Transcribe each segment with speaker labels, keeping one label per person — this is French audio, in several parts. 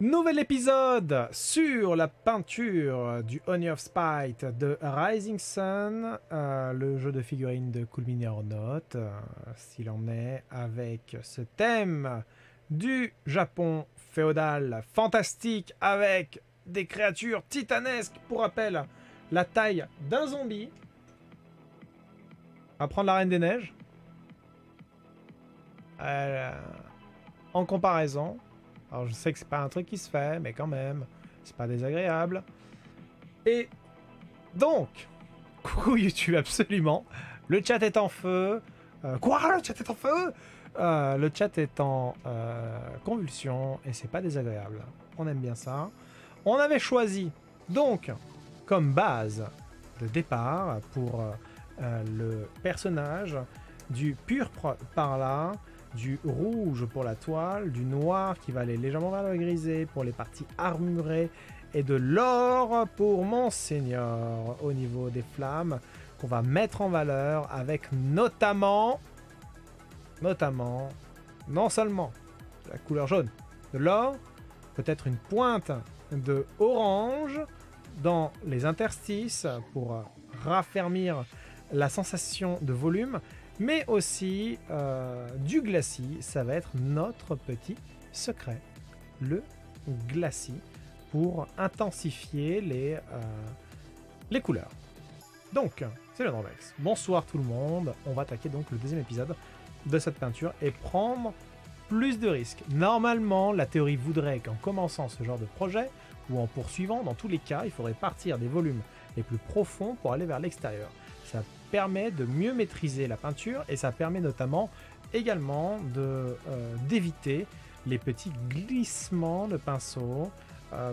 Speaker 1: Nouvel épisode sur la peinture du Honey of Spite de Rising Sun, le jeu de figurines de Cool Mini or Not, s'il en est, avec ce thème du Japon féodal fantastique avec des créatures titanesques, pour rappel, la taille d'un zombie. On va prendre la Reine des Neiges. En comparaison. Alors je sais que c'est pas un truc qui se fait, mais quand même, c'est pas désagréable. Et donc, coucou YouTube, absolument. Le chat est en feu. Quoi? Le chat est en feu? Le chat est en convulsion et c'est pas désagréable. On aime bien ça. On avait choisi donc comme base de départ pour le personnage du purpre par là, du rouge pour la toile, du noir qui va aller légèrement vers le grisé pour les parties armurées et de l'or pour Monseigneur au niveau des flammes qu'on va mettre en valeur avec notamment, non seulement la couleur jaune de l'or, peut-être une pointe de orange dans les interstices pour raffermir la sensation de volume, mais aussi du glacis. Ça va être notre petit secret, le glacis, pour intensifier les couleurs. Donc, c'est le Norvex. Bonsoir tout le monde, on va attaquer donc le deuxième épisode de cette peinture et prendre plus de risques. Normalement, la théorie voudrait qu'en commençant ce genre de projet, ou en poursuivant, dans tous les cas, il faudrait partir des volumes les plus profonds pour aller vers l'extérieur. Ça permet de mieux maîtriser la peinture et ça permet notamment également d'éviter les petits glissements de pinceau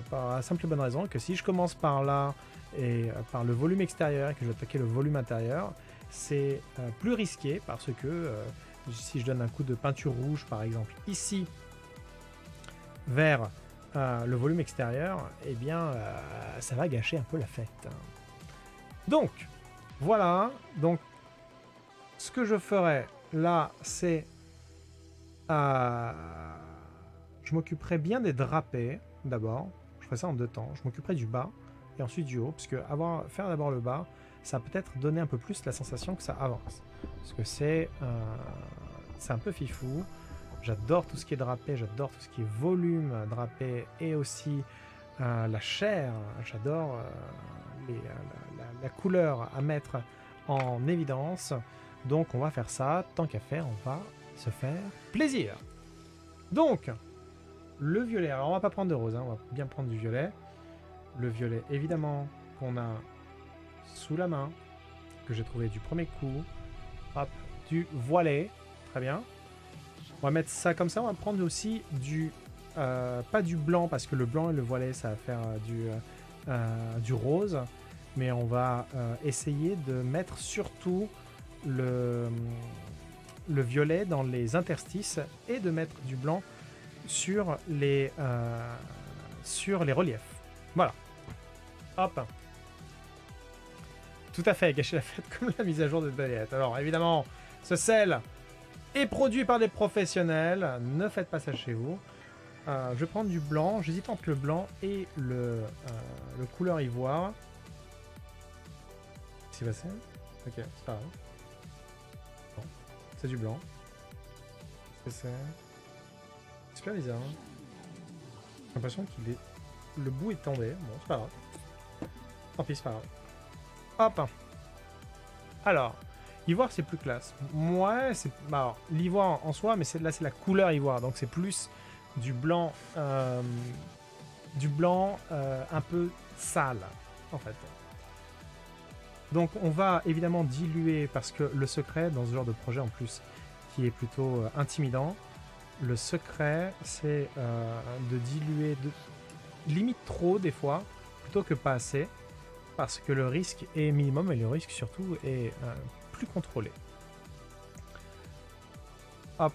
Speaker 1: par la simple et bonne raison que si je commence par là et par le volume extérieur et que je vais attaquer le volume intérieur, c'est plus risqué parce que si je donne un coup de peinture rouge par exemple ici vers le volume extérieur, eh bien ça va gâcher un peu la fête. Donc voilà, donc ce que je ferai là, c'est je m'occuperai bien des drapés d'abord. Je ferai ça en deux temps. Je m'occuperai du bas et ensuite du haut, parce que faire d'abord le bas, ça va peut-être donner un peu plus la sensation que ça avance, parce que c'est un peu fifou. J'adore tout ce qui est drapé, j'adore tout ce qui est volume drapé et aussi la chair. J'adore la couleur à mettre en évidence. Donc on va faire ça, tant qu'à faire, on va se faire plaisir. Donc, le violet, alors on va pas prendre de rose, hein, on va bien prendre du violet. Le violet, évidemment, qu'on a sous la main, que j'ai trouvé du premier coup. Hop, du voilé, très bien. On va mettre ça comme ça, on va prendre aussi du... pas du blanc, parce que le blanc et le voilé, ça va faire du rose. Mais on va essayer de mettre surtout le violet dans les interstices et de mettre du blanc sur les reliefs. Voilà. Hop. Tout à fait, gâcher la fête comme la mise à jour de Daliette. Alors évidemment, ce sel est produit par des professionnels. Ne faites pas ça chez vous. Je vais prendre du blanc. J'hésite entre le blanc et le couleur ivoire. C'est passé? Ok, c'est pas grave. Bon, c'est du blanc. C'est super bizarre. Hein, j'ai l'impression qu'il est... Le bout est tombé. Bon, c'est pas grave. Tant pis, c'est pas grave. Hop. Alors, ivoire, c'est plus classe. Ouais, c'est... Alors, l'ivoire en soi, mais là, c'est la couleur ivoire. Donc, c'est plus du blanc... un peu sale, en fait. Donc on va évidemment diluer, parce que le secret dans ce genre de projet en plus, qui est plutôt intimidant, le secret c'est de diluer limite trop des fois, plutôt que pas assez, parce que le risque est minimum et le risque surtout est plus contrôlé. Hop,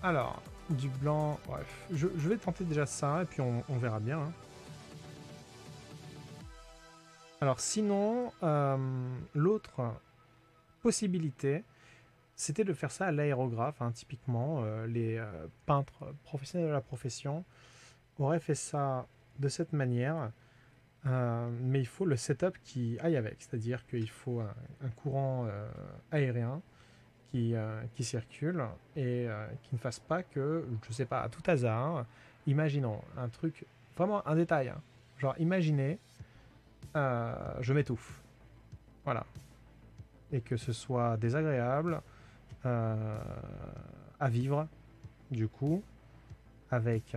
Speaker 1: alors du blanc, bref, je vais tenter déjà ça et puis on verra bien. Hein. Alors sinon, l'autre possibilité, c'était de faire ça à l'aérographe, hein, typiquement les peintres professionnels de la profession, aurait fait ça de cette manière, mais il faut le setup qui aille avec, c'est-à-dire qu'il faut un courant aérien qui circule et qui ne fasse pas que, je sais pas, à tout hasard, imaginons un truc, vraiment un détail, hein, genre imaginez, je m'étouffe, voilà, et que ce soit désagréable euh, à vivre, du coup, avec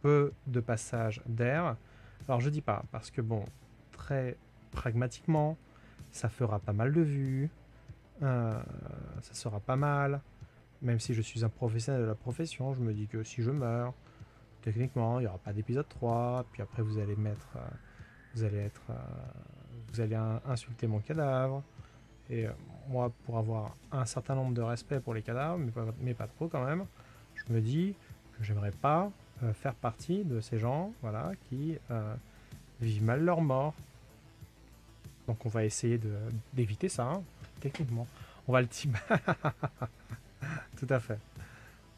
Speaker 1: peu de passage d'air. Alors je dis pas, parce que bon, très pragmatiquement, ça fera pas mal de vues, ça sera pas mal, même si je suis un professionnel de la profession, je me dis que si je meurs, techniquement, il n'y aura pas d'épisode 3, puis après vous allez mettre, vous allez être, vous allez insulter mon cadavre, et moi, pour avoir un certain nombre de respect pour les cadavres, mais pas trop quand même, je me dis que j'aimerais pas faire partie de ces gens, voilà, qui vivent mal leur mort. Donc on va essayer d'éviter ça, hein, techniquement. On va le teabag. Tout à fait.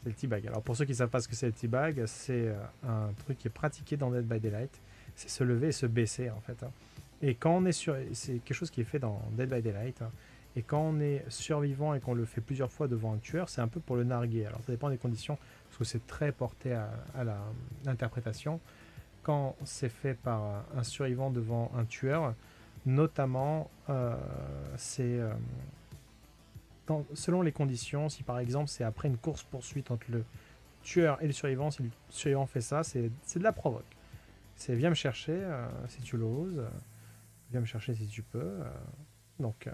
Speaker 1: C'est le teabag. Alors pour ceux qui ne savent pas ce que c'est le teabag, c'est un truc qui est pratiqué dans Dead by Daylight. C'est se lever et se baisser en fait, hein. Et quand on est sur... C'est quelque chose qui est fait dans Dead by Daylight, hein. Et quand on est survivant et qu'on le fait plusieurs fois devant un tueur, c'est un peu pour le narguer. Alors ça dépend des conditions, parce que c'est très porté à l'interprétation. Quand c'est fait par un survivant devant un tueur, notamment, c'est selon les conditions, si par exemple c'est après une course-poursuite entre le tueur et le survivant, si le survivant fait ça, c'est de la provoque. C'est viens me chercher si tu l'oses, viens me chercher si tu peux. Donc,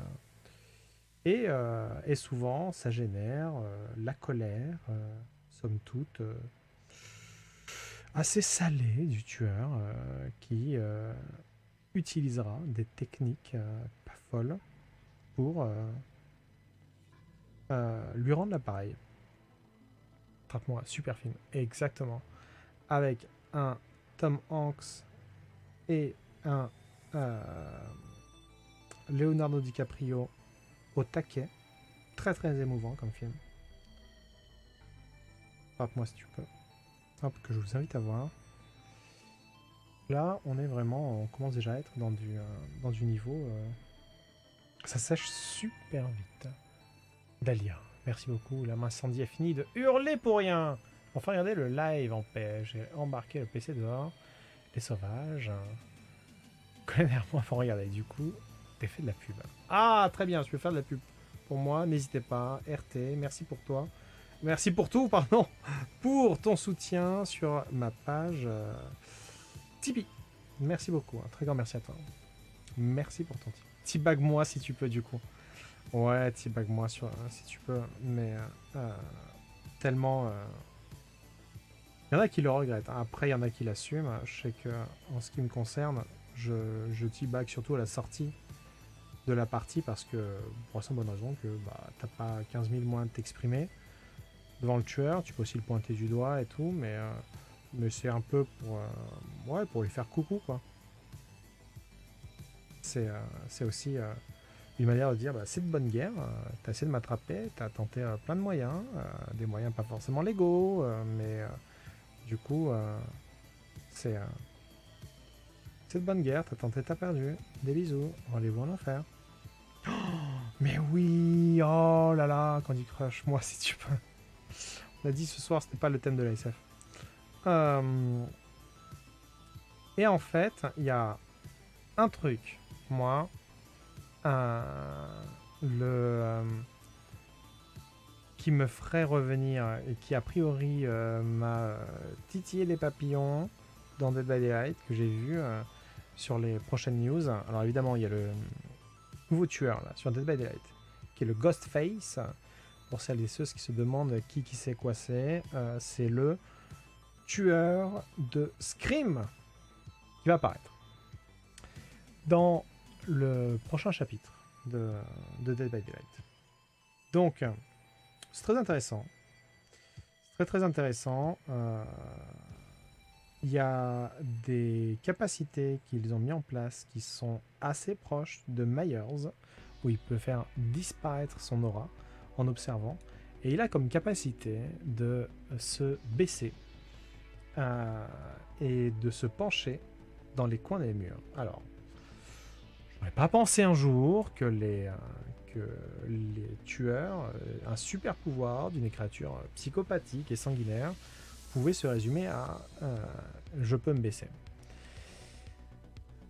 Speaker 1: et souvent, ça génère la colère, somme toute, assez salée du tueur qui utilisera des techniques pas folles pour lui rendre l'appareil. Traite-moi, super film. Exactement. Avec un Tom Hanks et un Leonardo DiCaprio au taquet. Très très émouvant comme film. Frappe-moi si tu peux. Hop, que je vous invite à voir. Là, on est vraiment, on commence déjà à être dans du niveau. Ça sèche super vite. Dahlia, merci beaucoup. La main Sandy a fini de hurler pour rien. Enfin, regardez le live en paix. J'ai embarqué le PC dehors. Les sauvages. Moi, faut regarder. Du coup, t'es fait de la pub. Ah, très bien. Tu peux faire de la pub pour moi. N'hésitez pas. RT, merci pour toi. Merci pour tout, pardon. Pour ton soutien sur ma page Tipeee. Merci beaucoup. Un très grand merci à toi. Merci pour ton Tipeee. Teabag-moi si tu peux, du coup. Ouais, teabag-moi si tu peux. Mais tellement. Il y en a qui le regrettent, hein. Après, il y en a qui l'assument. Je sais que, en ce qui me concerne, je teabag surtout à la sortie de la partie parce que, pour la simple bonne raison que bah, t'as pas 15 000 moyens de t'exprimer devant le tueur. Tu peux aussi le pointer du doigt et tout, mais c'est un peu pour lui faire coucou, quoi. C'est aussi une manière de dire bah, c'est de bonne guerre, t'as essayé de m'attraper, t'as tenté plein de moyens, des moyens pas forcément légaux, mais du coup, c'est de bonne guerre, t'as tenté, t'as perdu. Des bisous, rendez-vous en enfer. Oh, mais oui, oh là là, Candy Crush, moi si tu peux. On a dit ce soir, c'était pas le thème de l'ASF. Et en fait, il y a un truc, moi, qui me ferait revenir et qui a priori m'a titillé les papillons dans Dead by Daylight que j'ai vu sur les prochaines news. Alors évidemment, il y a le nouveau tueur là, sur Dead by Daylight qui est le Ghostface. Pour celles et ceux qui se demandent qui sait quoi c'est le tueur de Scream qui va apparaître dans le prochain chapitre de Dead by Daylight. Donc, c'est très intéressant. C'est très très intéressant. Il y a des capacités qu'ils ont mis en place qui sont assez proches de Myers, où il peut faire disparaître son aura en observant. Et il a comme capacité de se baisser et de se pencher dans les coins des murs. Alors, je n'aurais pas pensé un jour que les tueurs, un super pouvoir d'une créature psychopathique et sanguinaire, pouvait se résumer à je peux me baisser.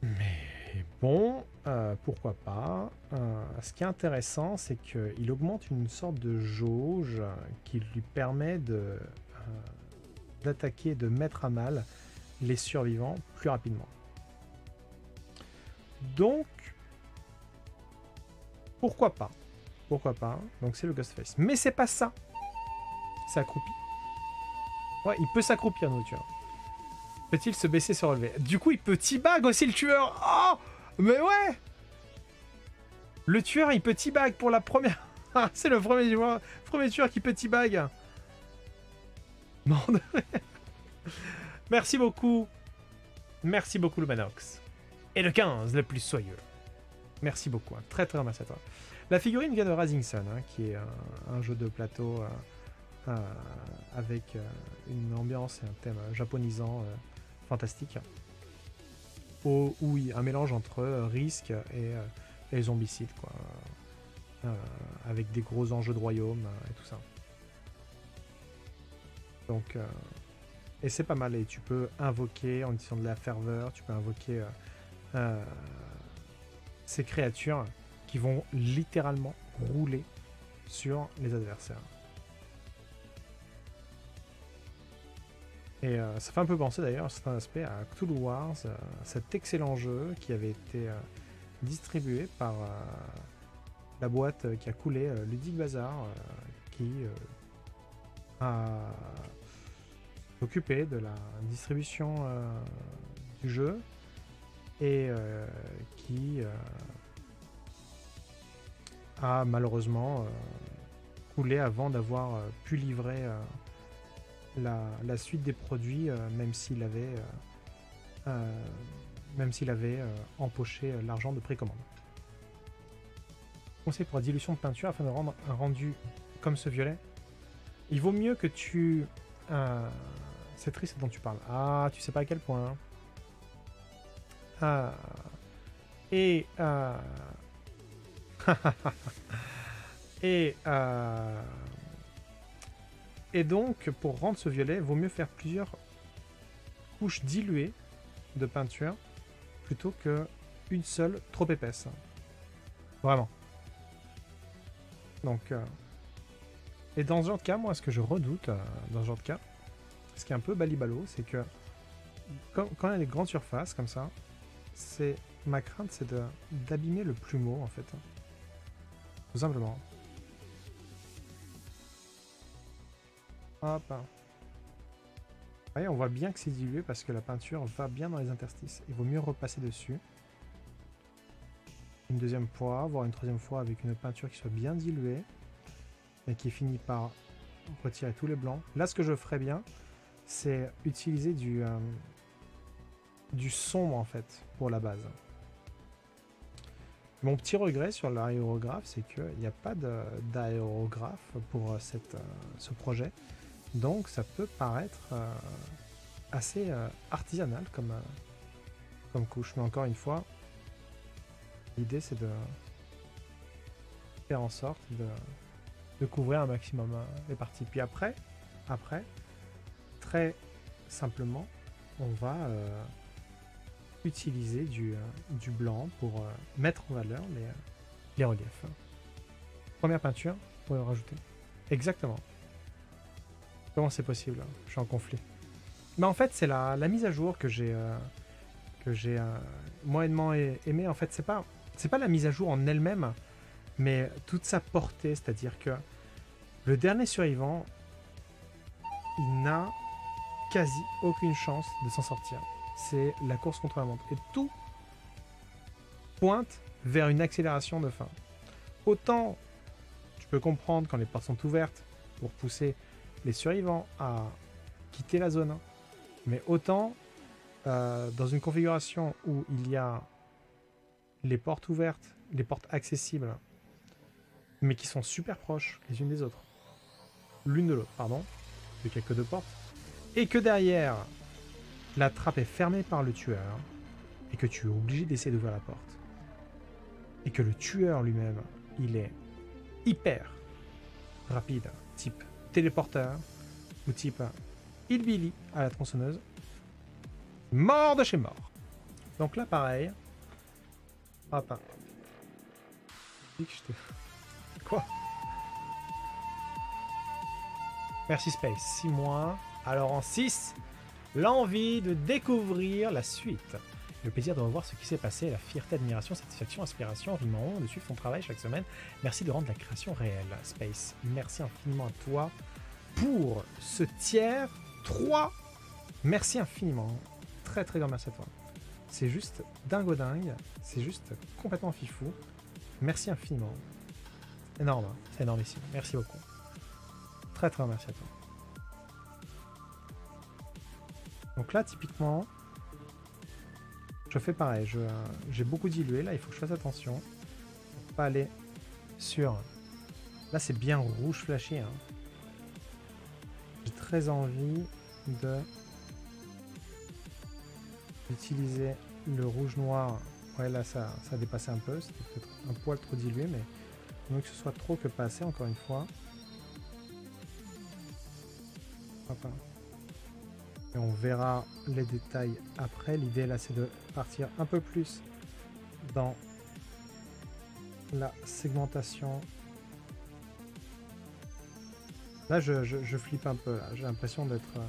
Speaker 1: Mais bon, pourquoi pas. Ce qui est intéressant, c'est qu'il augmente une sorte de jauge qui lui permet d'attaquer, de mettre à mal les survivants plus rapidement. Donc, pourquoi pas? Pourquoi pas? Donc c'est le Ghostface. Mais c'est pas ça. C'est accroupi. Ouais, il peut s'accroupir, nous tueurs. Peut-il se baisser, se relever? Du coup, il peut teabag aussi, le tueur. Oh! Mais ouais! Le tueur, il peut teabag pour la première... c'est le premier tueur qui peut teabag. Non. Merci beaucoup. Merci beaucoup, le Manox. Et le 15, le plus soyeux. Merci beaucoup. Hein. Très très merci à toi. La figurine vient de Rising Sun, hein, qui est un jeu de plateau avec une ambiance et un thème japonisant fantastique. Oui, un mélange entre Risk et Zombicide, quoi. Avec des gros enjeux de royaume et tout ça. Donc, et c'est pas mal. Et tu peux invoquer, en utilisant de la ferveur, tu peux invoquer ces créatures qui vont littéralement rouler sur les adversaires. Et ça fait un peu penser d'ailleurs à certains aspects à Cthulhu Wars, cet excellent jeu qui avait été distribué par la boîte qui a coulé, Ludic Bazar, qui a occupé de la distribution du jeu et qui a malheureusement coulé avant d'avoir pu livrer la suite des produits, même s'il avait empoché l'argent de précommande. Conseil pour la dilution de peinture afin de rendre un rendu comme ce violet. Il vaut mieux que tu... c'est triste dont tu parles. Ah, tu sais pas à quel point. Ah. Et... Et donc, pour rendre ce violet, il vaut mieux faire plusieurs couches diluées de peinture plutôt qu'une seule trop épaisse. Vraiment. Donc, et dans ce genre de cas, moi, ce que je redoute, dans ce genre de cas, ce qui est un peu balibalo, c'est que quand il y a des grandes surfaces comme ça, ma crainte, c'est d'abîmer le plumeau, en fait. Tout simplement. Hop. Voyez, on voit bien que c'est dilué parce que la peinture va bien dans les interstices. Il vaut mieux repasser dessus. Une deuxième fois, voire une troisième fois avec une peinture qui soit bien diluée et qui finit par retirer tous les blancs. Là, ce que je ferais bien, c'est utiliser du sombre en fait pour la base. Mon petit regret sur l'aérographe, c'est qu'il n'y a pas d'aérographe pour ce projet. Donc ça peut paraître assez artisanal comme couche. Mais encore une fois, l'idée c'est de faire en sorte de couvrir un maximum les parties. Puis après, très simplement, on va utiliser du blanc pour mettre en valeur les reliefs. Première peinture, pour le rajouter. Exactement. Comment c'est possible? Je suis en conflit. Mais en fait, c'est la mise à jour que j'ai moyennement aimé. En fait, c'est pas la mise à jour en elle-même, mais toute sa portée. C'est-à-dire que le dernier survivant, il n'a quasi aucune chance de s'en sortir. C'est la course contre la montre. Et tout pointe vers une accélération de fin. Autant tu peux comprendre quand les portes sont ouvertes pour pousser les survivants à quitter la zone. Mais autant, dans une configuration où il y a les portes ouvertes, les portes accessibles, mais qui sont super proches les unes des autres, l'une de l'autre, pardon, il n'y a que deux portes, et que derrière, la trappe est fermée par le tueur et que tu es obligé d'essayer d'ouvrir la porte, et que le tueur lui-même, il est hyper rapide, type téléporteur ou type hillbilly à la tronçonneuse, mort de chez mort. Donc là, pareil. Hop. Quoi? Merci Space. 6 mois. Alors en 6, l'envie de découvrir la suite. Le plaisir de revoir ce qui s'est passé, la fierté, admiration, satisfaction, inspiration, riment, de suivre ton travail chaque semaine. Merci de rendre la création réelle, Space. Merci infiniment à toi pour ce tiers 3. Merci infiniment. Très très grand merci à toi. C'est juste dingo dingue. C'est juste complètement fifou. Merci infiniment. Énorme, hein, c'est énormissime. Merci beaucoup. Très très grand merci à toi. Donc là, typiquement, je fais pareil. J'ai beaucoup dilué. Là, il faut que je fasse attention. Pour pas aller sur... Là, c'est bien rouge flashé. Hein. J'ai très envie d'utiliser le rouge-noir. Ouais, là, ça a dépassé un peu. C'était peut-être un poil trop dilué, mais mieux que ce soit trop que pas assez, encore une fois. Enfin. Et on verra les détails après. L'idée, là, c'est de partir un peu plus dans la segmentation. Là, je flippe un peu. J'ai l'impression d'être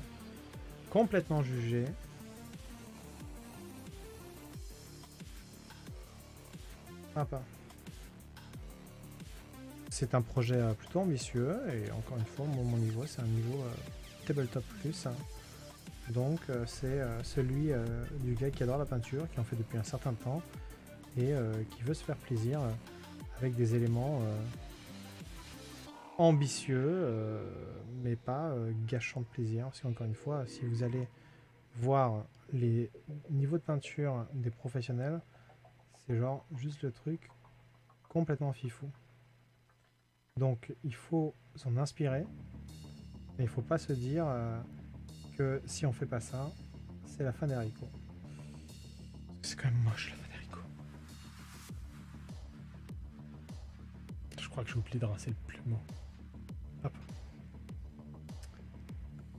Speaker 1: complètement jugé. Sympa. C'est un projet plutôt ambitieux et encore une fois, mon niveau, c'est un niveau tabletop plus. Hein. Donc, c'est celui du gars qui adore la peinture, qui en fait depuis un certain temps et qui veut se faire plaisir avec des éléments ambitieux, mais pas gâchant de plaisir. Parce qu'encore une fois, si vous allez voir les niveaux de peinture des professionnels, c'est genre juste le truc complètement fifou. Donc il faut s'en inspirer, mais il faut pas se dire que si on fait pas ça, c'est la fin des haricots. C'est quand même moche la fin des haricots. Je crois que j'ai oublié de rincer le plumeau. Hop.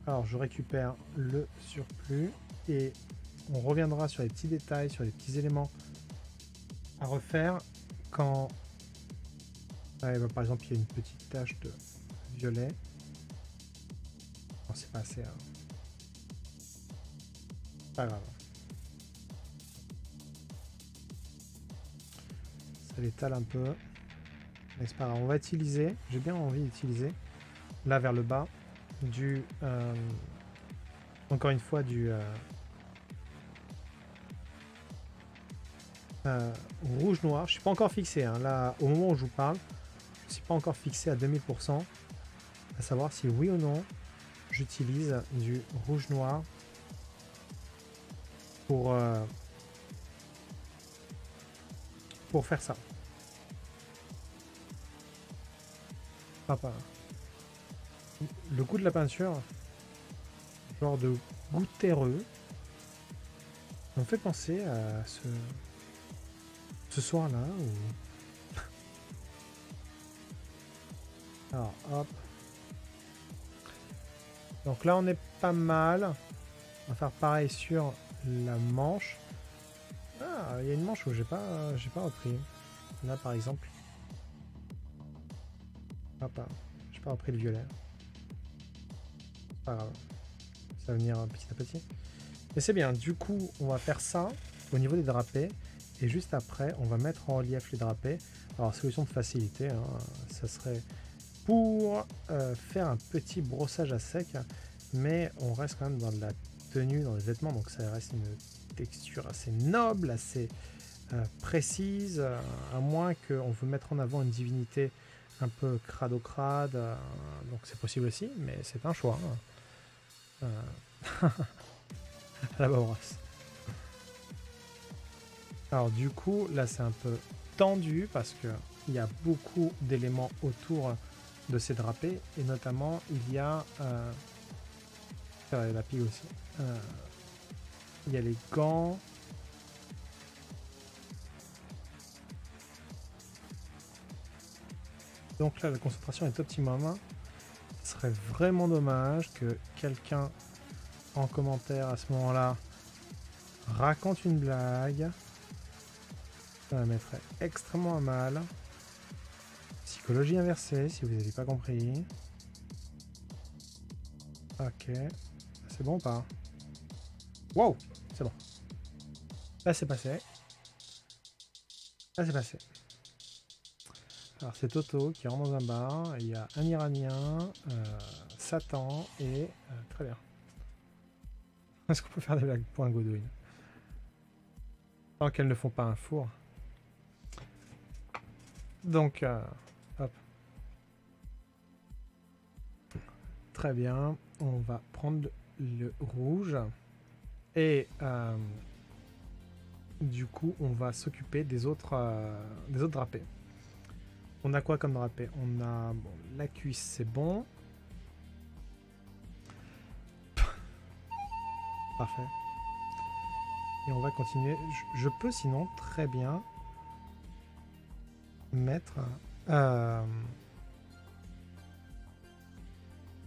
Speaker 1: Alors je récupère le surplus et on reviendra sur les petits détails, sur les petits éléments à refaire quand ouais, bah, par exemple il y a une petite tache de violet. Non, c'est pas assez. Hein. Pas grave. Ça l'étale un peu. Mais c'est pas grave. On va utiliser, j'ai bien envie d'utiliser là vers le bas du encore une fois du rouge noir. Je suis pas encore fixé hein. Là au moment où je vous parle, je suis pas encore fixé à 2000%, à savoir si oui ou non j'utilise du rouge noir pour faire ça. Papa. Le goût de la peinture, genre de goût terreux, on fait penser à ce soir-là où... Alors, hop. Donc là, on est pas mal. On va faire pareil sur la manche. Ah, il y a une manche où j'ai pas repris. Là, par exemple. Hop, j'ai pas repris le violet. C'est pas grave. Ça va venir petit à petit. Mais c'est bien. Du coup, on va faire ça au niveau des drapés. Et juste après, on va mettre en relief les drapés. Alors, solution de facilité, hein, ça serait pour faire un petit brossage à sec. Mais on reste quand même dans de la tenue, dans les vêtements. Donc, ça reste une texture assez noble, assez précise. À moins qu'on veut mettre en avant une divinité un peu crado-crade. Donc, c'est possible aussi, mais c'est un choix. Hein. La brosse. Alors du coup, là c'est un peu tendu parce que il y a beaucoup d'éléments autour de ces drapés et notamment il y a la pile aussi. Il y a les gants. Donc là, la concentration est optimum. Ce serait vraiment dommage que quelqu'un en commentaire à ce moment-là raconte une blague. Ça me mettrait extrêmement à mal. Psychologie inversée, si vous n'avez pas compris. Ok. C'est bon ou pas? Wow! C'est bon. Là, c'est passé. Là, c'est passé. Alors, c'est Toto qui rentre dans un bar. Il y a un Iranien, Satan et... très bien. Est-ce qu'on peut faire des blagues pour un Godwin? Tant qu'elles ne font pas un four. Donc, hop. Très bien. On va prendre le rouge. Et du coup, on va s'occuper des autres drapés. On a quoi comme drapé? On a bon, la cuisse, c'est bon. Parfait. Et on va continuer. Je peux sinon très bien mettre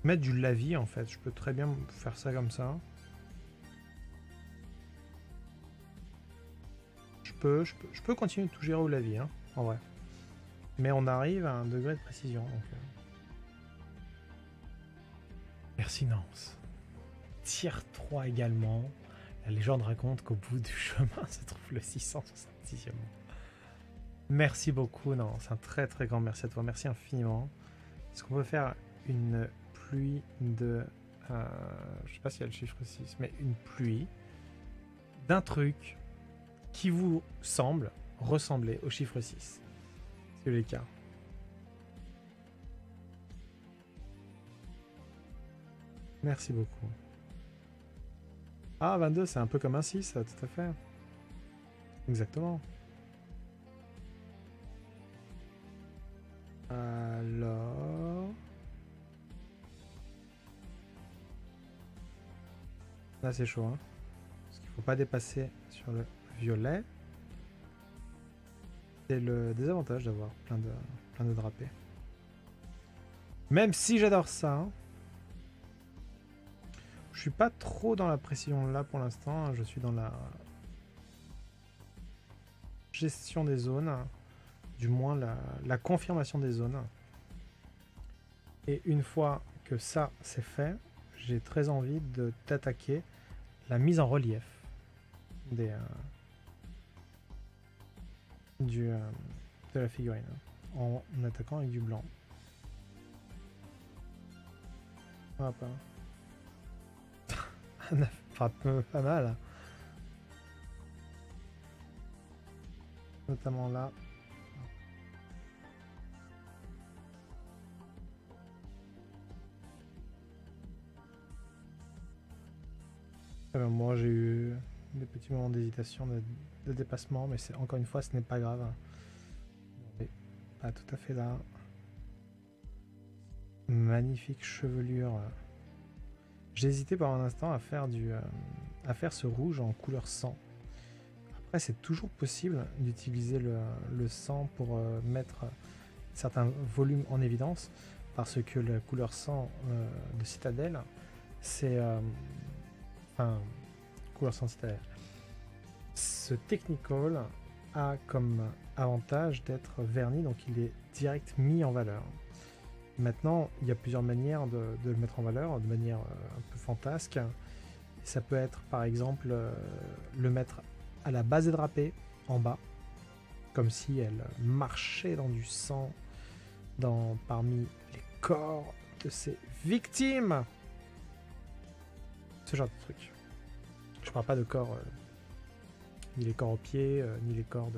Speaker 1: du lavis en fait. Je peux très bien faire ça comme ça. Je peux continuer de tout gérer au lavis, hein, en vrai. Mais on arrive à un degré de précision. Donc, Merci Nance. Tier 3 également. La légende raconte qu'au bout du chemin se trouve le 666e. Merci beaucoup, Nance. Un très très grand merci à toi. Merci infiniment. Est-ce qu'on peut faire une pluie de... je sais pas s'il y a le chiffre 6, mais une pluie d'un truc qui vous semble ressembler au chiffre 6. C'est le cas. Merci beaucoup. Ah, 22, c'est un peu comme un 6, tout à fait. Exactement. Alors... Là, c'est chaud, hein. Parce qu'il ne faut pas dépasser sur le violet. C'est le désavantage d'avoir plein de drapés. Même si j'adore ça, hein. Je suis pas trop dans la précision là pour l'instant. Hein. Je suis dans la gestion des zones. Du moins la confirmation des zones. Et une fois que ça c'est fait, j'ai très envie d'attaquer la mise en relief de la figurine en attaquant avec du blanc. Hop. Ça frappe pas mal. Notamment là. Moi j'ai eu des petits moments d'hésitation, de dépassement, mais encore une fois ce n'est pas grave. Mais pas tout à fait là. Magnifique chevelure. J'ai hésité par un instant à faire ce rouge en couleur sang. Après c'est toujours possible d'utiliser le sang pour mettre certains volumes en évidence, parce que la couleur sang de Citadel, c'est couleur sans Citadel. Ce Technical a comme avantage d'être verni, donc il est direct mis en valeur. Maintenant, il y a plusieurs manières de le mettre en valeur, de manière un peu fantasque. Ça peut être par exemple le mettre à la base des drapés, en bas, comme si elle marchait dans du sang parmi les corps de ses victimes. Ce genre de truc. Je parle pas de corps, ni les corps aux pieds, ni les corps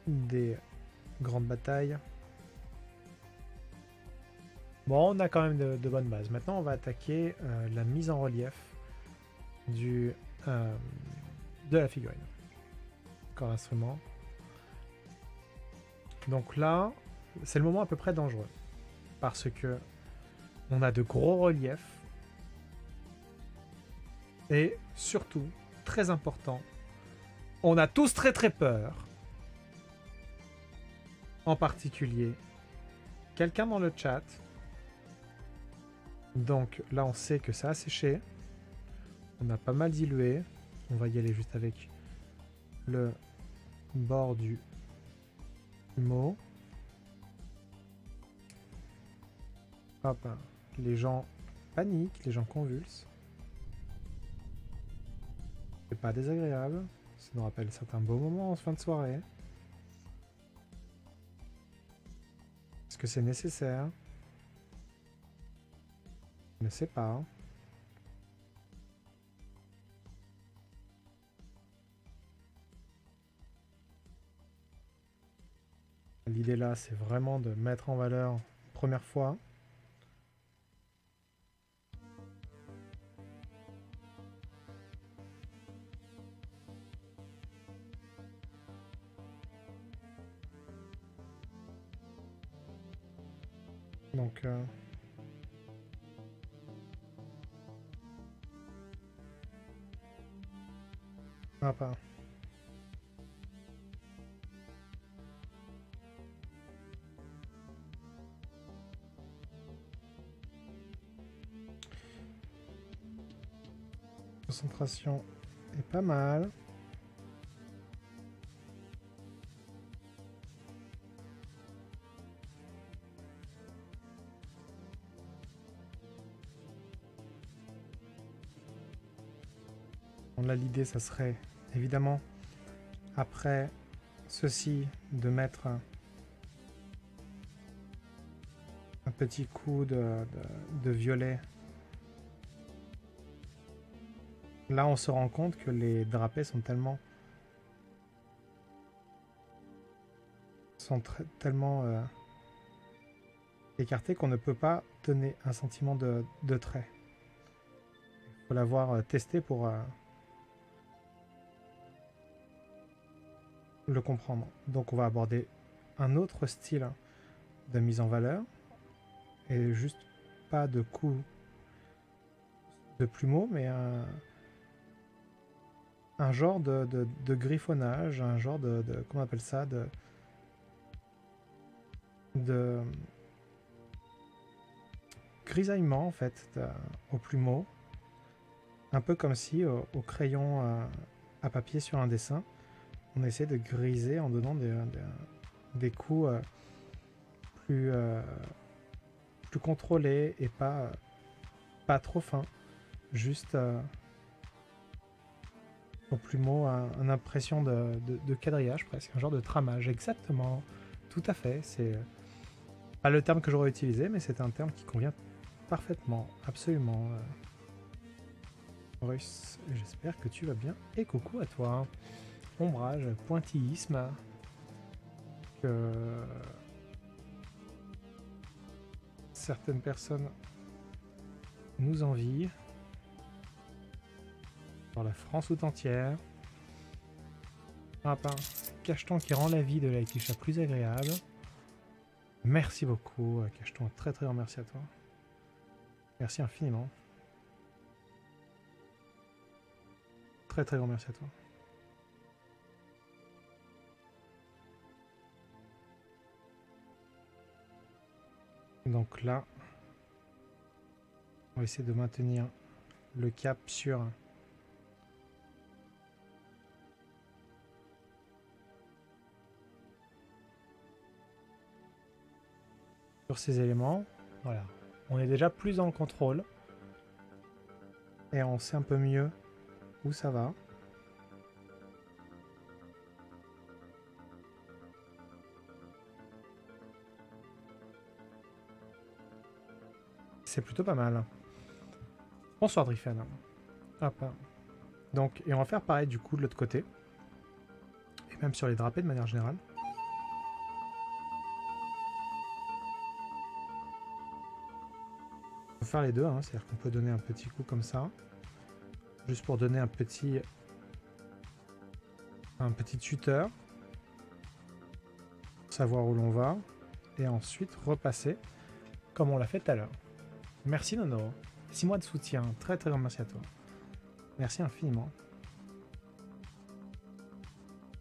Speaker 1: des grandes batailles. Bon, on a quand même de bonnes bases. Maintenant, on va attaquer la mise en relief de la figurine. Corps instrument. Donc là, c'est le moment à peu près dangereux. Parce que on a de gros reliefs Et surtout, très important, on a tous très très peur. En particulier, quelqu'un dans le chat. Donc là, on sait que ça a séché. On a pas mal dilué. On va y aller juste avec le bord du mot. Hop, les gens paniquent, les gens convulsent. C'est pas désagréable. Ça nous rappelle certains beaux moments en fin de soirée. Est-ce que c'est nécessaire? Je ne sais pas. L'idée là, c'est vraiment de mettre en valeur une première fois. Donc, hop. Concentration est pas mal. Là, l'idée, ça serait évidemment, après ceci, de mettre un petit coup de violet. Là, on se rend compte que les drapés sont tellement écartés qu'on ne peut pas donner un sentiment de trait. Il faut l'avoir testé pour le comprendre. Donc on va aborder un autre style de mise en valeur et juste pas de coup de plumeau, mais un genre de griffonnage, un genre comment on appelle ça, de grisaillement en fait au plumeau, un peu comme si au crayon à papier sur un dessin, on essaie de griser en donnant des coups plus contrôlés et pas trop fins, juste au plumeau, une impression de quadrillage presque, un genre de tramage, exactement, tout à fait, c'est pas le terme que j'aurais utilisé, mais c'est un terme qui convient parfaitement, absolument. Russe, j'espère que tu vas bien, et coucou à toi. Ombrage, pointillisme, que certaines personnes nous envient, dans la France tout entière. Cacheton qui rend la vie de Laetitia plus agréable. Merci beaucoup, Cacheton, très très grand merci à toi. Merci infiniment. Très très grand merci à toi. Donc là, on va essayer de maintenir le cap sur ces éléments. Voilà, on est déjà plus dans le contrôle et on sait un peu mieux où ça va. C'est plutôt pas mal. Bonsoir Driffen. Hop. Donc, et on va faire pareil du coup de l'autre côté. Et même sur les drapés de manière générale. On peut faire les deux, hein, c'est-à-dire qu'on peut donner un petit coup comme ça. Juste pour donner un petit tuteur. Savoir où l'on va. Et ensuite repasser comme on l'a fait tout à l'heure. Merci Nono. 6 mois de soutien. Très très grand merci à toi. Merci infiniment.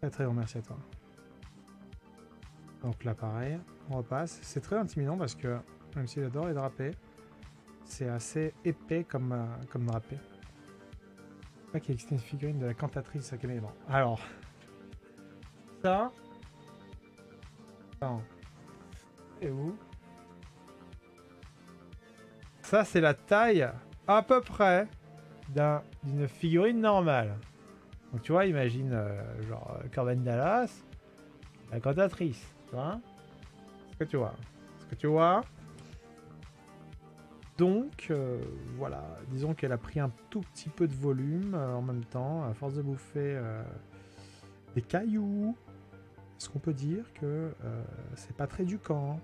Speaker 1: Très très grand merci à toi. Donc là pareil, on repasse. C'est très intimidant parce que même si j'adore les drapés, c'est assez épais comme drapé. Pas qu'il existe une figurine de la cantatrice de 5e élément. Alors, ça... Attends. Et où? Ça c'est la taille à peu près d'une figurine normale. Donc tu vois, imagine genre Corben Dallas, la cantatrice, tu vois? Ce que tu vois. Ce que tu vois. Donc voilà, disons qu'elle a pris un tout petit peu de volume en même temps, à force de bouffer des cailloux. Est-ce qu'on peut dire que c'est pas très éduquant?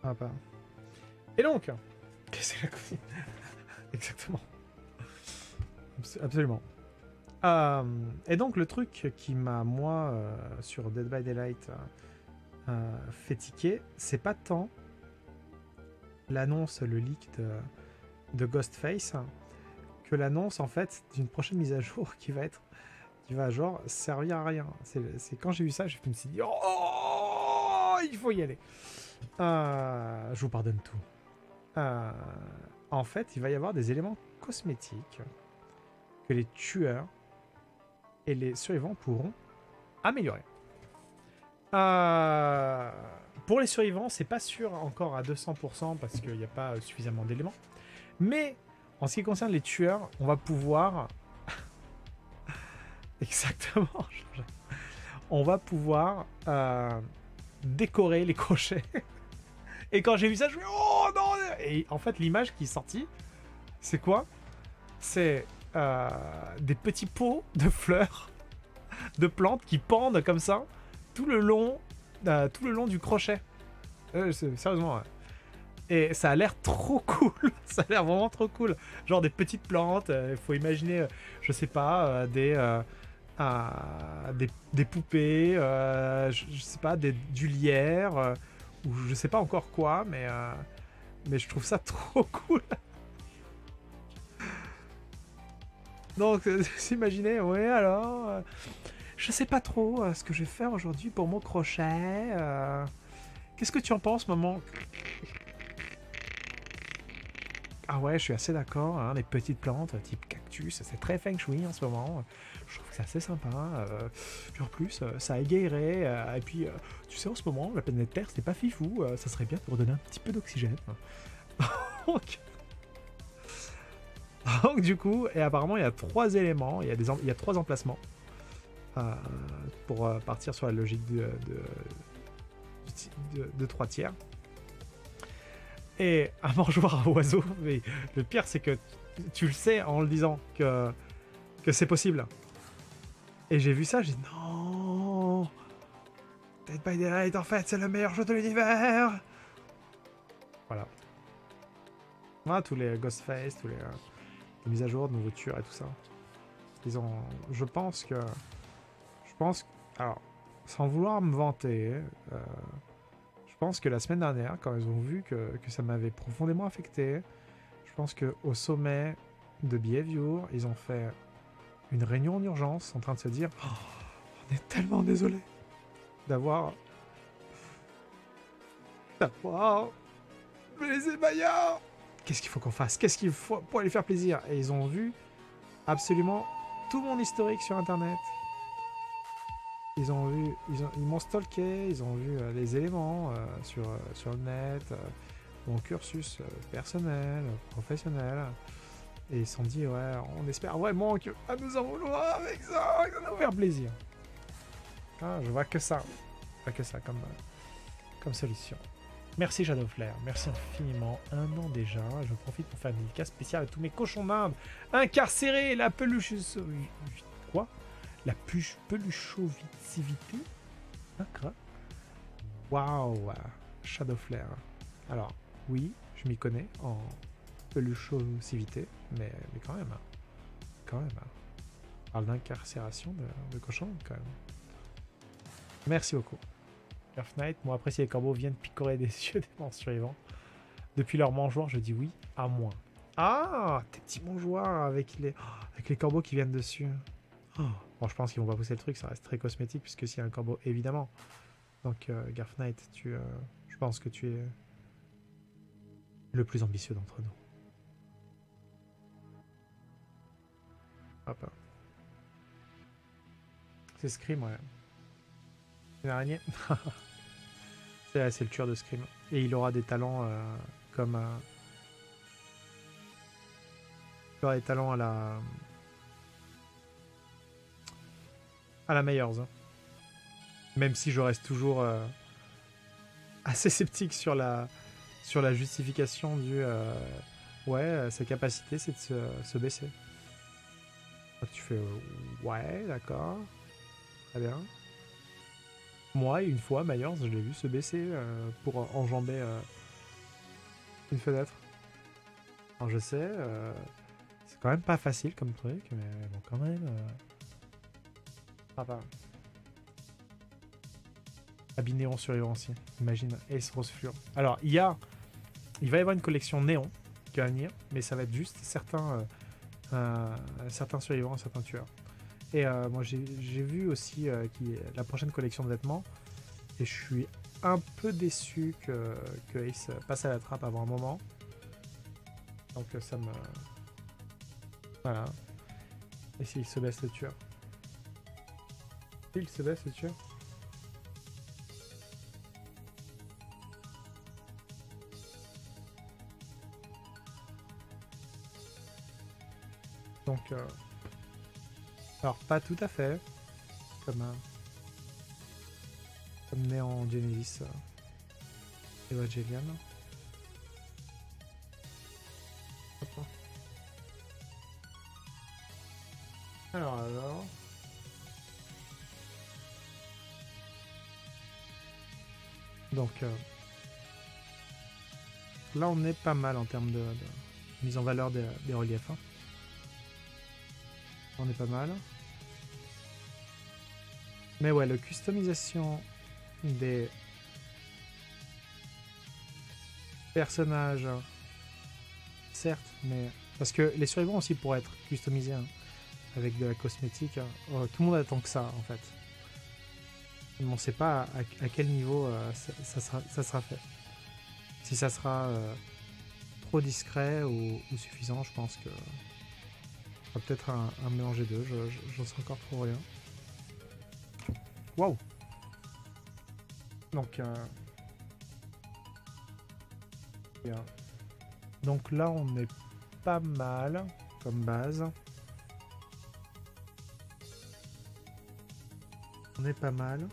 Speaker 1: Ah pas. Et donc, qu'est-ce que c'est la cuisine? Exactement. Absolument. Et donc le truc qui m'a, moi, sur Dead by Daylight, fait tiquer, c'est pas tant l'annonce, le leak de Ghostface, que l'annonce en fait d'une prochaine mise à jour qui va genre servir à rien. C'est quand j'ai vu ça, je me suis dit oh, il faut y aller. Je vous pardonne tout. En fait, il va y avoir des éléments cosmétiques que les tueurs et les survivants pourront améliorer. Pour les survivants, c'est pas sûr encore à 200% parce qu'il n'y a pas suffisamment d'éléments. Mais en ce qui concerne les tueurs, on va pouvoir... Exactement. On va pouvoir décorer les crochets. Et quand j'ai vu ça, je me suis dit, oh non! Et en fait, l'image qui est sortie, c'est quoi? C'est des petits pots de fleurs, de plantes qui pendent comme ça tout le long du crochet. Sérieusement, ouais. Et ça a l'air trop cool. Ça a l'air vraiment trop cool. Genre des petites plantes. Il faut imaginer, je sais pas, des poupées, je sais pas, du lierre, ou je sais pas encore quoi, mais je trouve ça trop cool. Donc, vous imaginez, ouais, alors, je sais pas trop ce que je vais faire aujourd'hui pour mon crochet. Qu'est-ce que tu en penses, maman? Ah ouais, je suis assez d'accord, hein, les petites plantes type cactus, c'est très feng shui en ce moment. Je trouve que c'est assez sympa. Puis en plus, ça égayerait. Et puis, tu sais, en ce moment, la planète Terre, c'est pas fifou. Ça serait bien pour donner un petit peu d'oxygène. Donc, du coup, et apparemment, il y a 3 éléments, il y a 3 emplacements pour partir sur la logique de 3 tiers. Et un mangeoire à oiseaux, mais le pire c'est que tu le sais en le disant que c'est possible. Et j'ai vu ça, j'ai dit non, Dead by Daylight en fait c'est le meilleur jeu de l'univers. Voilà. Voilà tous les Ghostface, tous les mises à jour de nouveaux tueurs et tout ça. Ils ont, je pense, alors sans vouloir me vanter, je pense que la semaine dernière, quand ils ont vu que ça m'avait profondément affecté, je pense qu'au sommet de Behavior, ils ont fait une réunion en urgence en train de se dire oh, on est tellement désolé d'avoir blessé Maya. Qu'est-ce qu'il faut qu'on fasse? Qu'est-ce qu'il faut pour lui faire plaisir? Et ils ont vu absolument tout mon historique sur internet. Ils m'ont stalké, ils ont vu les éléments sur le net, mon cursus personnel, professionnel, et ils se sont dit ouais, on espère vraiment que à nous en vouloir avec ça, ça va nous faire plaisir. Ah, je vois que ça, comme solution. Merci Shadowflare, merci infiniment, 1 an déjà, je profite pour faire une dédicace spéciale à tous mes cochons d'Inde incarcérés, la peluche... Quoi? La peluchovicivité. D'accord. Waouh, Shadowflare. Alors, oui, je m'y connais en peluchovicivité, mais quand même. Quand même. On parle d'incarcération de cochon, quand même. Merci beaucoup. Earth Knight, moi apprécié les corbeaux viennent picorer des yeux des monstres survivants. Depuis leur mangeoire, je dis oui à moins. Ah, tes petits mangeoires avec les corbeaux qui viennent dessus. Oh. Bon, je pense qu'ils vont pas pousser le truc, ça reste très cosmétique puisque s'il y a un corbeau, évidemment. Donc, Garth Knight, je pense que tu es le plus ambitieux d'entre nous. Hop. C'est Scream, ouais. Une araignée. C'est le tueur de Scream. Et il aura des talents comme... il aura des talents à la Myers. Hein. Même si je reste toujours assez sceptique sur la justification du... ouais, sa capacité, c'est de se baisser. Donc tu fais... ouais, d'accord. Très bien. Moi, une fois, Myers, je l'ai vu se baisser pour enjamber une fenêtre. Alors je sais, c'est quand même pas facile comme truc, mais bon, quand même... Ah bah... Habit néon survivant aussi. Imagine, Ace Rose Fluor. Alors, il va y avoir une collection néon qui va venir, mais ça va être juste certains survivants, certains tueurs. Et moi, j'ai vu aussi la prochaine collection de vêtements, et je suis un peu déçu que Ace passe à la trappe avant un moment. Donc ça me... Voilà. Et s'il se baisse le tueur. Il se baisse le tueur. Donc, alors pas tout à fait, comme Néant Genesis Evangelion. Alors. Donc, là on est pas mal en termes de mise en valeur des reliefs. Hein. On est pas mal. Mais ouais, la customisation des personnages, certes, mais... Parce que les survivants aussi pourraient être customisés hein, avec de la cosmétique. Hein. Oh, tout le monde attend que ça, en fait. Mais on ne sait pas à quel niveau ça sera fait. Si ça sera trop discret ou suffisant, je pense que... peut-être un mélange des deux, j'en sais encore trop rien. Waouh! Donc, donc là, on est pas mal comme base. On est pas mal.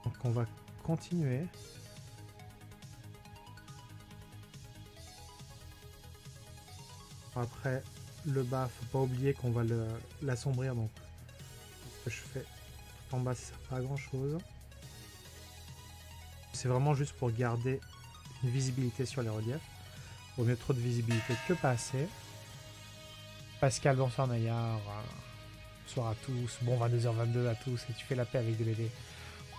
Speaker 1: Donc on va continuer. Après, le bas, faut pas oublier qu'on va l'assombrir. Donc, ce que je fais tout en bas, ça sert pas à grand chose. C'est vraiment juste pour garder une visibilité sur les reliefs. Vaut mieux trop de visibilité que pas assez. Pascal, bonsoir Maillard. Bonsoir à tous. Bon 22h22 à tous. Et tu fais la paix avec des BD.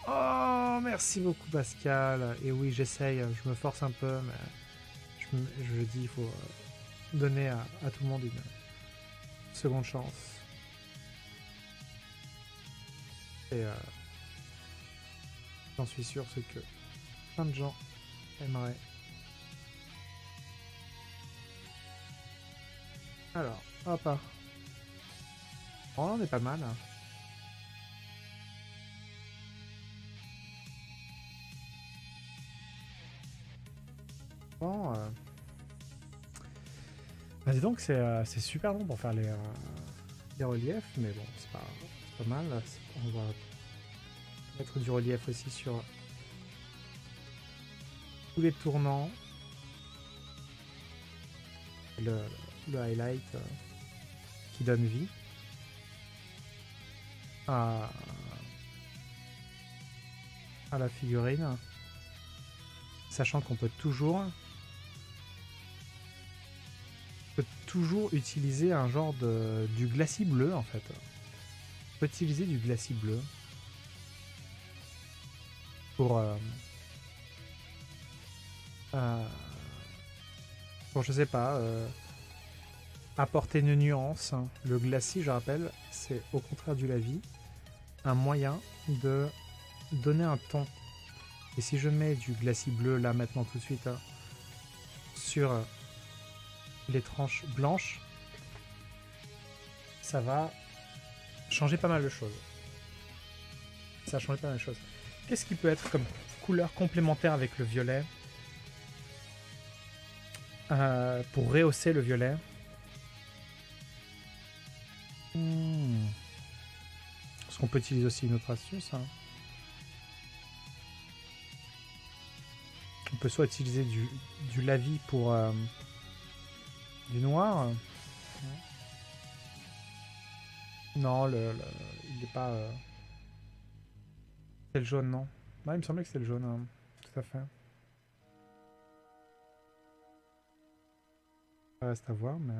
Speaker 1: Oh, merci beaucoup Pascal. Et oui, j'essaye. Je me force un peu, mais je dis, il faut donner à tout le monde une seconde chance. Et j'en suis sûr, c'est que plein de gens aimeraient. Alors, hop. Oh, on est pas mal. Bon, bah dis donc, c'est super long pour faire les reliefs, mais bon, c'est pas mal. On va mettre du relief aussi sur tous les tournants. Le highlight qui donne vie à la figurine, sachant qu'on peut toujours utiliser un genre du glacis bleu en fait. On peut utiliser du glacis bleu pour Bon, je sais pas. Apporter une nuance. Le glacis, je rappelle, c'est au contraire du lavis, un moyen de donner un ton. Et si je mets du glacis bleu là maintenant tout de suite sur les tranches blanches, ça va changer pas mal de choses. Ça a changé pas mal de choses. Qu'est-ce qui peut être comme couleur complémentaire avec le violet pour rehausser le violet? Parce qu'on peut utiliser aussi une autre astuce. On peut soit utiliser du lavis pour du noir. Non, il n'est pas... C'est le jaune, non? Ouais, il me semblait que c'était le jaune. Hein. Tout à fait. Ça reste à voir, mais...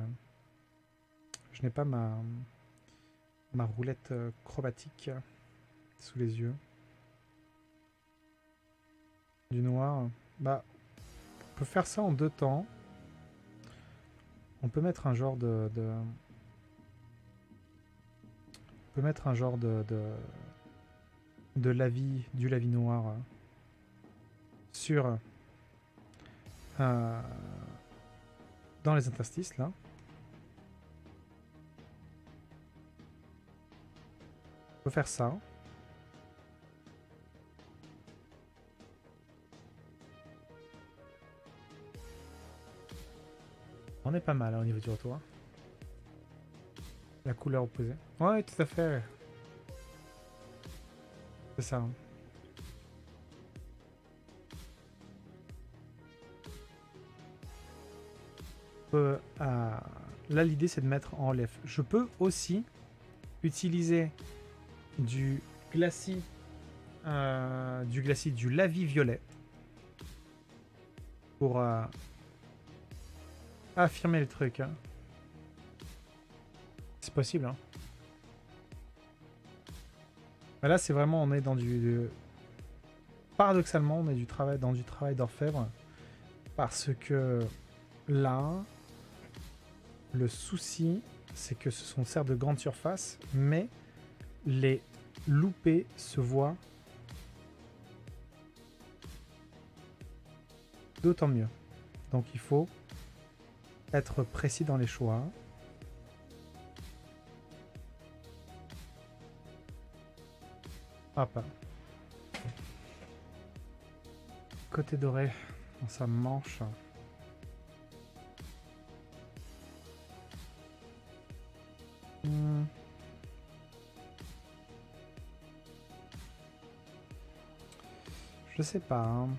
Speaker 1: Je n'ai pas ma roulette chromatique sous les yeux. Du noir. Bah, on peut faire ça en 2 temps. On peut mettre un genre de... On peut mettre un genre de lavis, du lavis noir sur... dans les interstices, là. On peut faire ça. On est pas mal hein, au niveau du retour. La couleur opposée. Ouais, tout à fait. C'est ça. Là, l'idée, c'est de mettre en relief. Je peux aussi utiliser du glacis, du lavis violet pour affirmer le truc. Hein. C'est possible. Hein. Mais là, c'est vraiment, on est dans paradoxalement, on est dans du travail d'orfèvre parce que là, le souci, c'est que ce sont certes de grandes surfaces, mais les loupés se voient d'autant mieux. Donc il faut être précis dans les choix. Hop. Côté doré dans sa manche. Je sais pas. Hein.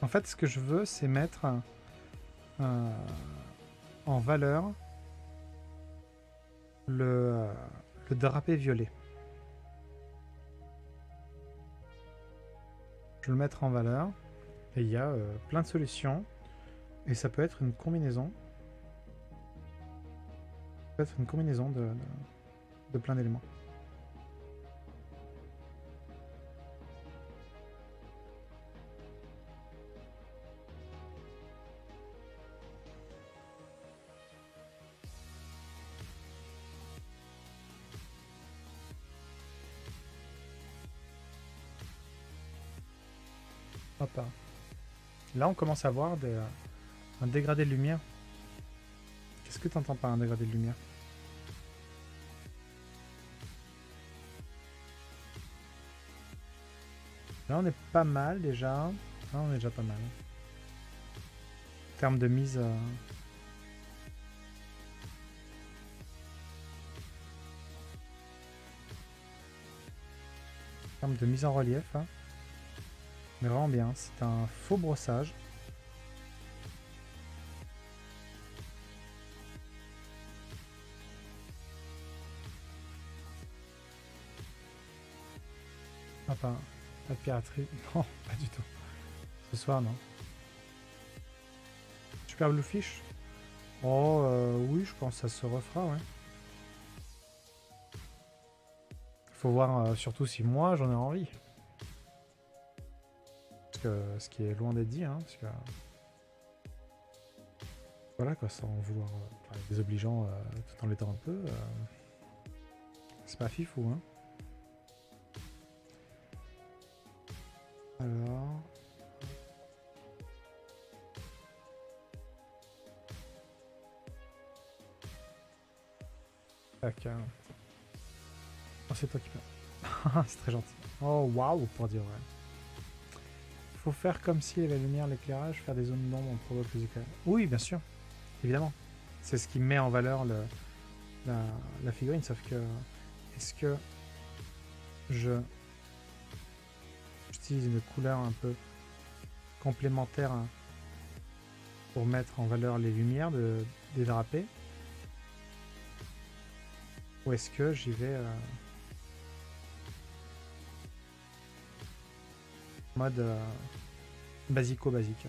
Speaker 1: En fait, ce que je veux, c'est mettre en valeur le drapé violet. Je vais le mettre en valeur. Et il y a plein de solutions. Et ça peut être une combinaison. Ça peut être une combinaison de plein d'éléments. Hop. Là, on commence à voir un dégradé de lumière. Qu'est-ce que tu entends par un dégradé de lumière? Là, on est pas mal déjà. Là, on est déjà pas mal. En termes de mise... En termes de mise en relief. Hein. Mais vraiment bien. C'est un faux brossage. Ah, pas de piraterie. Non, pas du tout. Ce soir, non. Super Bluefish. Oh, oui, je pense que ça se refera, ouais. Faut voir surtout si moi, j'en ai envie. Parce ce qui est loin d'être dit, hein, parce que voilà quoi, sans vouloir désobligeant tout en l'étant un peu, c'est pas fifou, hein. Alors. Tac. Oh, c'est toi qui peux. C'est très gentil. Oh, waouh, pour dire vrai. Faut faire comme s'il y avait la lumière, l'éclairage, faire des zones d'ombre, on provoque les éclairs. Oui, bien sûr, évidemment. C'est ce qui met en valeur la figurine, sauf que est-ce que j'utilise une couleur un peu complémentaire pour mettre en valeur les lumières des drapés, ou est-ce que j'y vais mode basico-basique.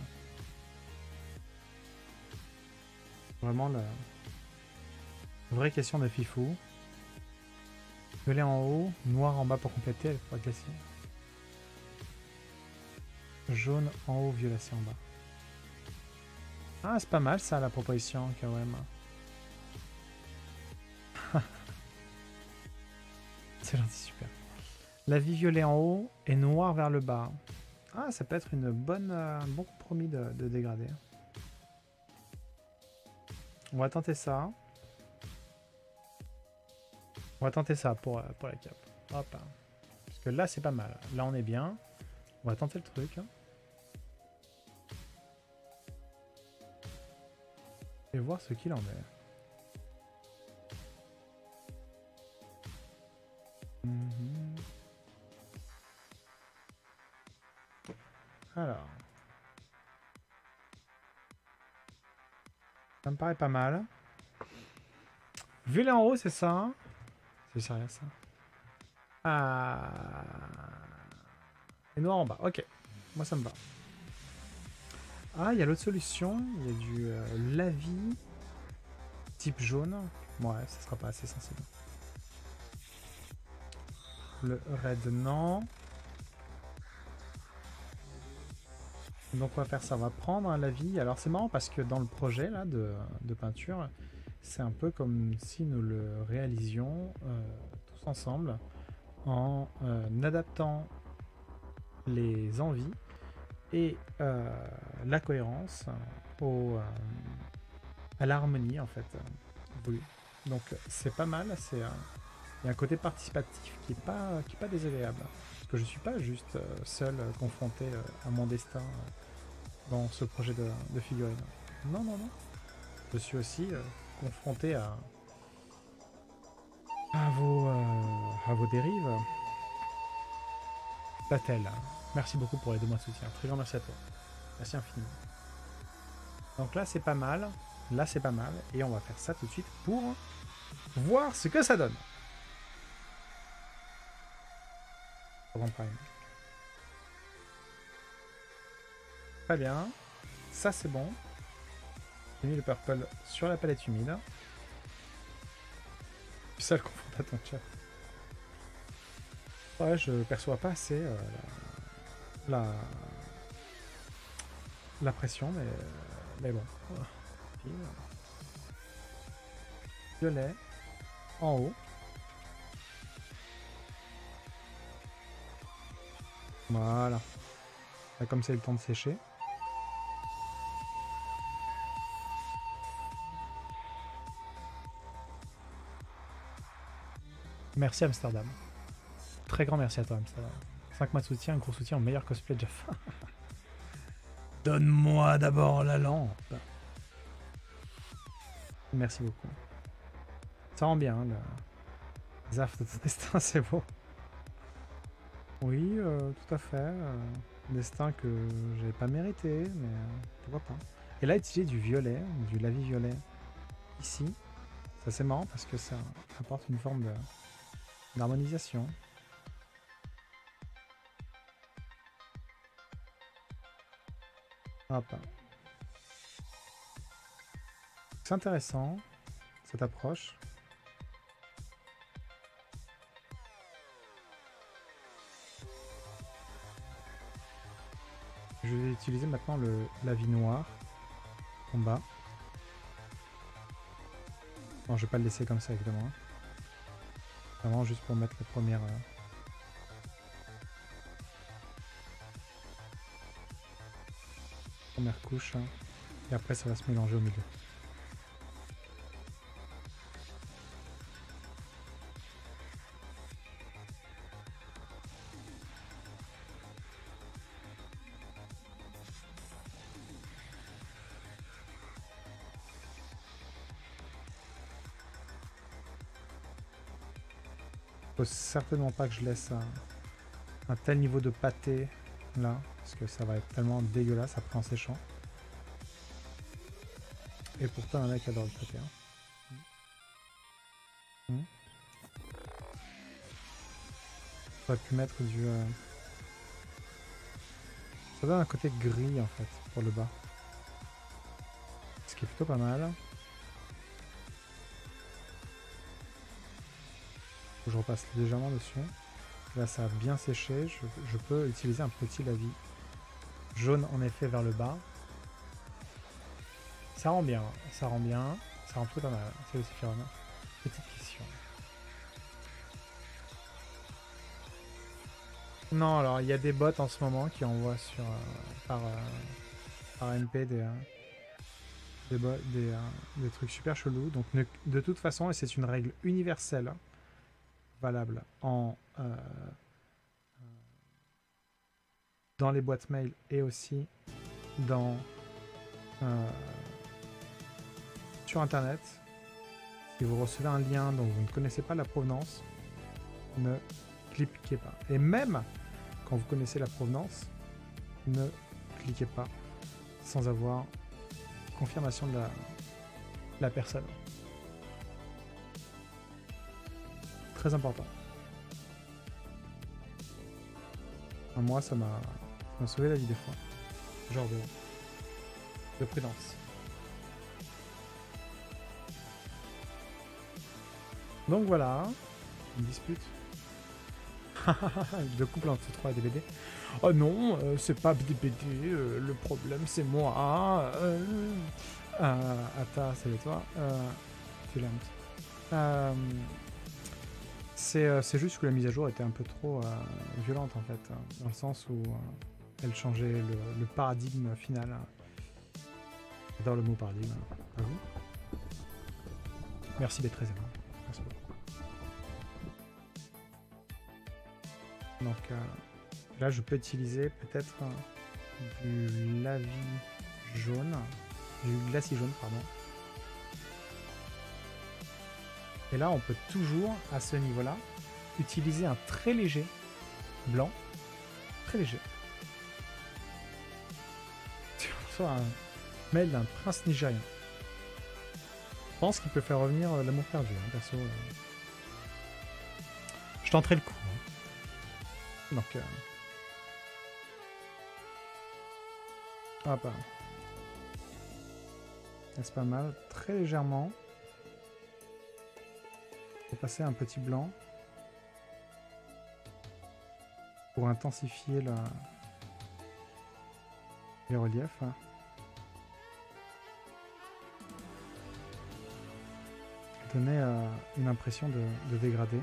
Speaker 1: Vraiment la vraie question de fifou. Violet en haut, noir en bas pour compléter, elle faudra glacier. Jaune en haut, violacé en bas. Ah, c'est pas mal ça la proposition, KOM. C'est gentil, super. La vie violet en haut et noir vers le bas. Ah, ça peut être un bon compromis de dégradé. On va tenter ça. On va tenter ça pour la cape. Hop. Parce que là, c'est pas mal. Là, on est bien. On va tenter le truc. Et voir ce qu'il en est. Alors. Ça me paraît pas mal. Violet en haut, c'est ça, hein? C'est sérieux, ça. Ah. Et noir en bas. Ok. Moi, ça me va. Ah, il y a l'autre solution. Il y a du lavis type jaune. Ouais, ça sera pas assez sensible. Le red, non. Donc on va faire ça, on va prendre un lavis. Alors c'est marrant parce que dans le projet là de peinture, c'est un peu comme si nous le réalisions tous ensemble en adaptant les envies et la cohérence à l'harmonie en fait voulue. Donc c'est pas mal, il y a un côté participatif qui est pas désagréable. Parce que je suis pas juste seul confronté à mon destin dans ce projet de figurine. Non, non, non. Je suis aussi confronté à vos dérives. Patel, merci beaucoup pour les 2 mois de soutien. Très grand merci à toi. Merci infiniment. Donc là, c'est pas mal. Là, c'est pas mal. Et on va faire ça tout de suite pour voir ce que ça donne. Très bien. Ça, c'est bon. J'ai mis le purple sur la palette humide. Ça le confronte à ton chat. Ouais, je perçois pas assez la pression, mais bon. Violet en haut. Voilà. Là, comme c'est le temps de sécher. Merci Amsterdam. Très grand merci à toi Amsterdam. 5 mois de soutien, un gros soutien au meilleur cosplay de Jaffa. Donne-moi d'abord la lampe. Merci beaucoup. Ça rend bien, le Zaf de ton destin, c'est beau. Oui, tout à fait. Destin que j'avais pas mérité, mais pourquoi pas. Et là, utiliser du violet, du lavis violet, ici, ça c'est marrant parce que ça apporte une forme d'harmonisation. Hop. C'est intéressant, cette approche. utiliser maintenant la vie noire en bas. Non, je vais pas le laisser comme ça évidemment. Vraiment juste pour mettre la première couche. Hein. Et après ça va se mélanger au milieu. Faut certainement pas que je laisse un tel niveau de pâté là, parce que ça va être tellement dégueulasse après en séchant. Et pourtant un mec adore le pâté. Hein. J'aurais pu mettre du... Ça donne un côté gris en fait pour le bas. Ce qui est plutôt pas mal. Je repasse légèrement dessus. Là ça a bien séché. Je peux utiliser un petit lavis jaune en effet vers le bas. Ça rend bien, ça rend bien. Ça rend plutôt pas mal. C'est aussi Fiona. Petite question. Non, alors il y a des bots en ce moment qui envoient sur par MP des trucs super chelous. Donc de toute façon, et c'est une règle universelle valable dans les boîtes mail et aussi sur internet, si vous recevez un lien dont vous ne connaissez pas la provenance, ne cliquez pas. Et même quand vous connaissez la provenance, ne cliquez pas sans avoir confirmation de la personne. Très important. Moi, ça m'a sauvé la vie des fois. Genre de prudence. Donc voilà, une dispute. De couple entre 3 et DBD. Oh non, c'est pas DBD, le problème c'est moi. Atta, c'est toi. Tu l'aimes. C'est juste que la mise à jour était un peu trop violente en fait, dans le sens où elle changeait le paradigme final. J'adore le mot paradigme. À vous. Merci d'être très aimant. Merci beaucoup. Donc là je peux utiliser peut-être du lavis jaune, du glacis jaune pardon. Et là on peut toujours à ce niveau là utiliser un très léger blanc, très léger. Sur un mail d'un prince nigérien. Je pense qu'il peut faire revenir l'amour perdu, hein, perso. Je tenterai le coup. Hein. Donc, hop. C'est pas mal, très légèrement. Je vais passer un petit blanc pour intensifier les reliefs. Donner une impression de dégradé.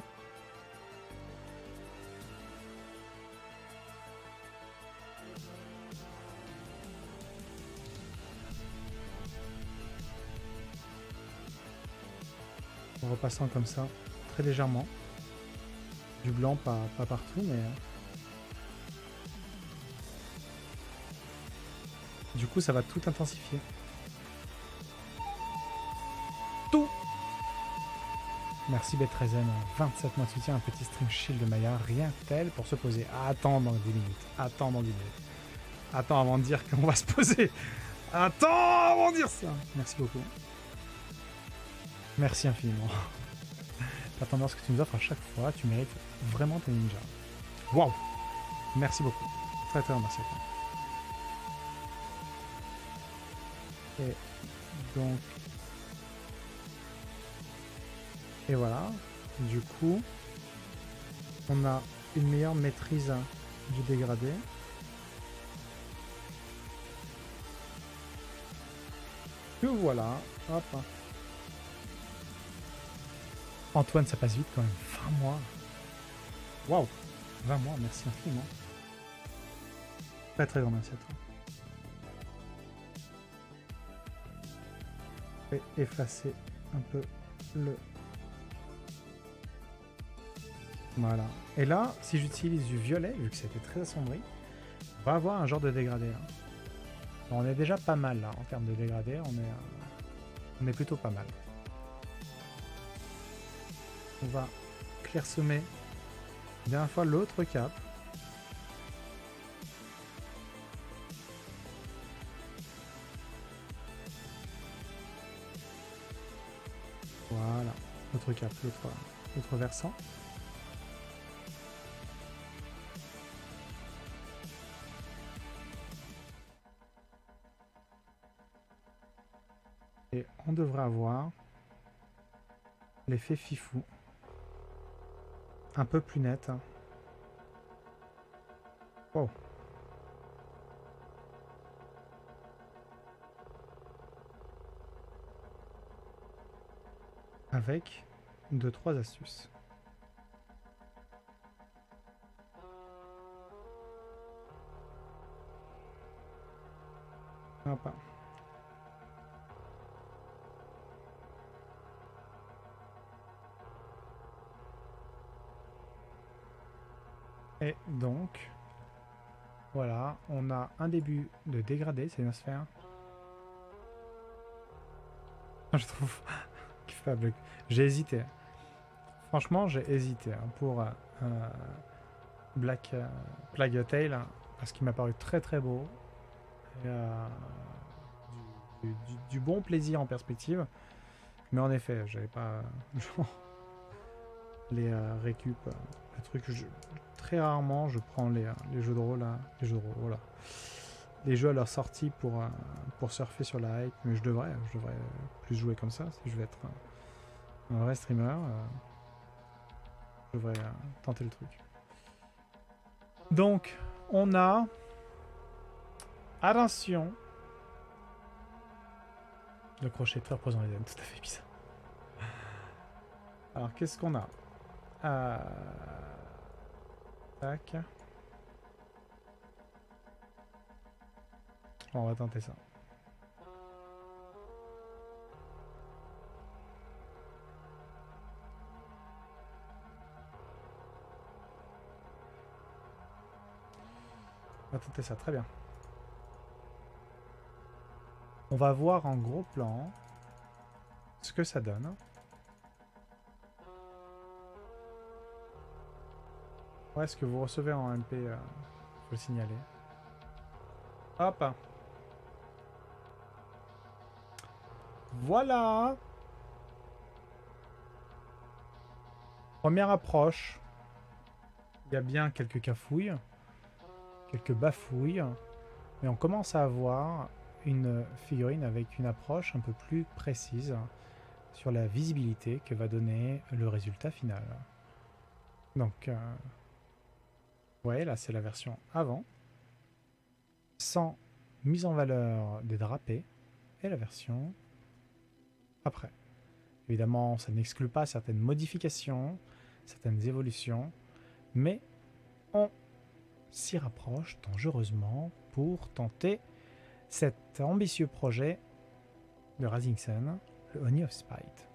Speaker 1: En repassant comme ça, très légèrement. Du blanc, pas partout, mais... Du coup, ça va tout intensifier. Tout. Merci B13M, 27 mois de soutien, un petit stream shield de Maya, rien tel pour se poser. Attends dans 10 minutes. Attends dans 10 minutes. Attends avant de dire qu'on va se poser. Attends avant de dire ça. Merci beaucoup. Merci infiniment. La tendance que tu nous offres à chaque fois, tu mérites vraiment tes ninjas. Waouh! Merci beaucoup. Très très merci à toi. Et donc... Et voilà. Du coup, on a une meilleure maîtrise du dégradé. Que voilà. Hop. Antoine, ça passe vite quand même. 20 mois. Waouh. 20 mois, merci infiniment. Très très grand merci à toi. Je vais effacer un peu le... Voilà. Et là, si j'utilise du violet, vu que ça a été très assombri, on va avoir un genre de dégradé. Hein. Bon, on est déjà pas mal là en termes de dégradé, on est plutôt pas mal. On va clairsemer la dernière fois l'autre cap. Voilà, l'autre cap, l'autre versant. Et on devrait avoir l'effet fifou. Un peu plus net. Hein. Wow. Avec 2-3 astuces. Hop. Et donc, voilà, on a un début de dégradé, c'est une sphère. Je trouve kiffable. J'ai hésité. Franchement, j'ai hésité hein, pour Black Plague Tale parce qu'il m'a paru très très beau. Et, du bon plaisir en perspective. Mais en effet, j'avais pas les récup. Le truc, très rarement, je prends les jeux de rôle, les jeux de rôle, voilà. Les jeux à leur sortie pour surfer sur la hype, mais je devrais plus jouer comme ça si je veux être un vrai streamer. Je devrais tenter le truc. Donc, on a... Attention. Le crochet de fer posant les ailes, tout à fait bizarre. Alors, qu'est-ce qu'on a Tac. Bon, on va tenter ça. On va tenter ça, très bien. On va voir en gros plan ce que ça donne. Ouais, ce que vous recevez en MP, faut le signaler. Hop. Voilà. Première approche. Il y a bien quelques cafouilles, quelques bafouilles, mais on commence à avoir une figurine avec une approche un peu plus précise sur la visibilité que va donner le résultat final. Donc, ouais, là c'est la version avant, sans mise en valeur des drapés, et la version après. Évidemment, ça n'exclut pas certaines modifications, certaines évolutions, mais on s'y rapproche dangereusement pour tenter cet ambitieux projet de Rising Sun, le Honey of Spite.